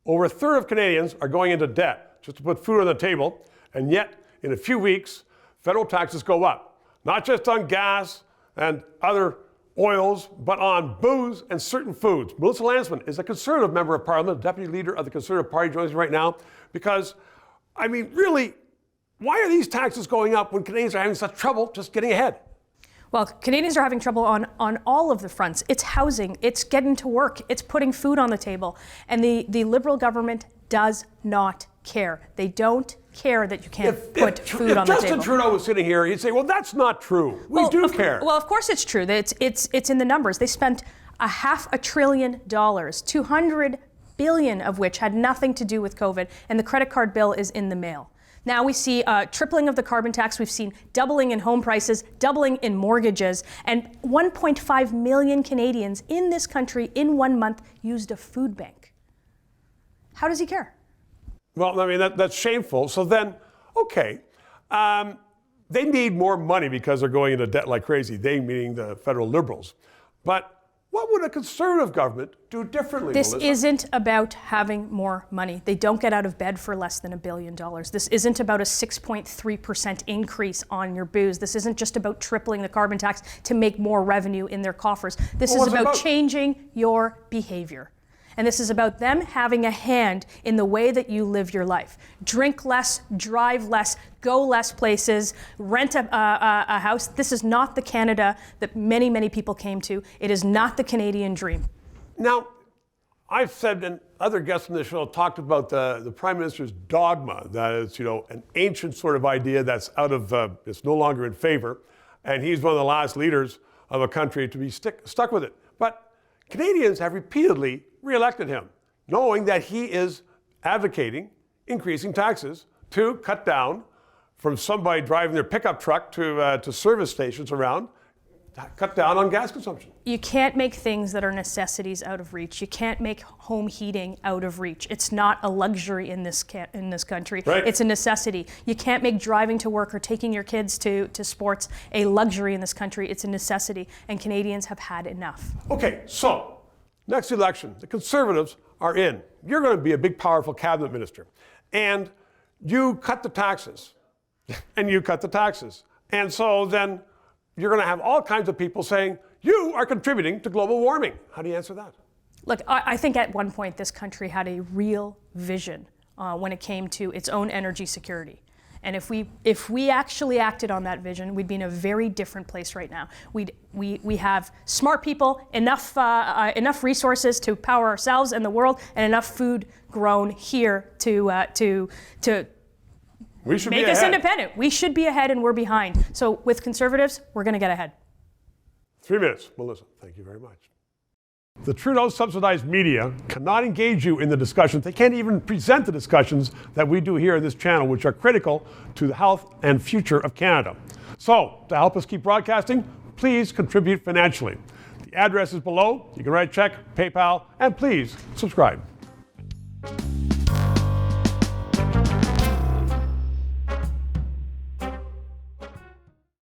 Over a third of Canadians are going into debt just to put food on the table, and yet in a few weeks, federal taxes go up, not just on gas and other oils, but on booze and certain foods. Melissa Lantsman is a Conservative member of Parliament, Deputy Leader of the Conservative Party, joins me right now because, I mean, really, why are these taxes going up when Canadians are having such trouble just getting ahead? Well, Canadians are having trouble on all of the fronts. It's housing, it's getting to work, it's putting food on the table. And the Liberal government does not care. They don't care that you can't put food on the table. If Justin Trudeau was sitting here, he'd say, well, that's not true. We do care. Well, of course it's true. It's in the numbers. They spent $500 billion, $200 billion of which had nothing to do with COVID, and the credit card bill is in the mail. Now we see tripling of the carbon tax. We've seen doubling in home prices, doubling in mortgages, and 1.5 million Canadians in this country in 1 month used a food bank. How does he care? Well, I mean, that's shameful. So then, okay, they need more money because they're going into debt like crazy, they meaning the federal Liberals. But what would a Conservative government do differently, This Melissa? isn't about having more money. They don't get out of bed for less than $1 billion. This isn't about a 6.3% increase on your booze. This isn't just about tripling the carbon tax to make more revenue in their coffers. This is about changing your behavior. And this is about them having a hand in the way that you live your life. Drink less, drive less, go less places, rent a house. This is not the Canada that many, many people came to. It is not the Canadian dream. Now, I've said, and other guests on the show talked about the Prime Minister's dogma, that it's, an ancient sort of idea that's it's no longer in favor, and he's one of the last leaders of a country to be stuck with it. But Canadians have repeatedly re-elected him, knowing that he is advocating increasing taxes to cut down from somebody driving their pickup truck to service stations around, cut down on gas consumption. You can't make things that are necessities out of reach. You can't make home heating out of reach. It's not a luxury in this country. Right. It's a necessity. You can't make driving to work or taking your kids to sports a luxury in this country. It's a necessity, and Canadians have had enough. Okay, so next election, the Conservatives are in. You're going to be a big, powerful cabinet minister. And you cut the taxes. And you cut the taxes. And so then you're going to have all kinds of people saying, you are contributing to global warming. How do you answer that? Look, I think at one point this country had a real vision when it came to its own energy security. And if we actually acted on that vision, we'd be in a very different place right now. We have smart people, enough resources to power ourselves and the world, and enough food grown here to make us independent. We should be ahead, and we're behind. So with Conservatives, we're going to get ahead. 3 minutes, Melissa. Thank you very much. The Trudeau subsidized media cannot engage you in the discussions. They can't even present the discussions that we do here on this channel, which are critical to the health and future of Canada. So, to help us keep broadcasting, please contribute financially. The address is below. You can write a check, PayPal, and please subscribe.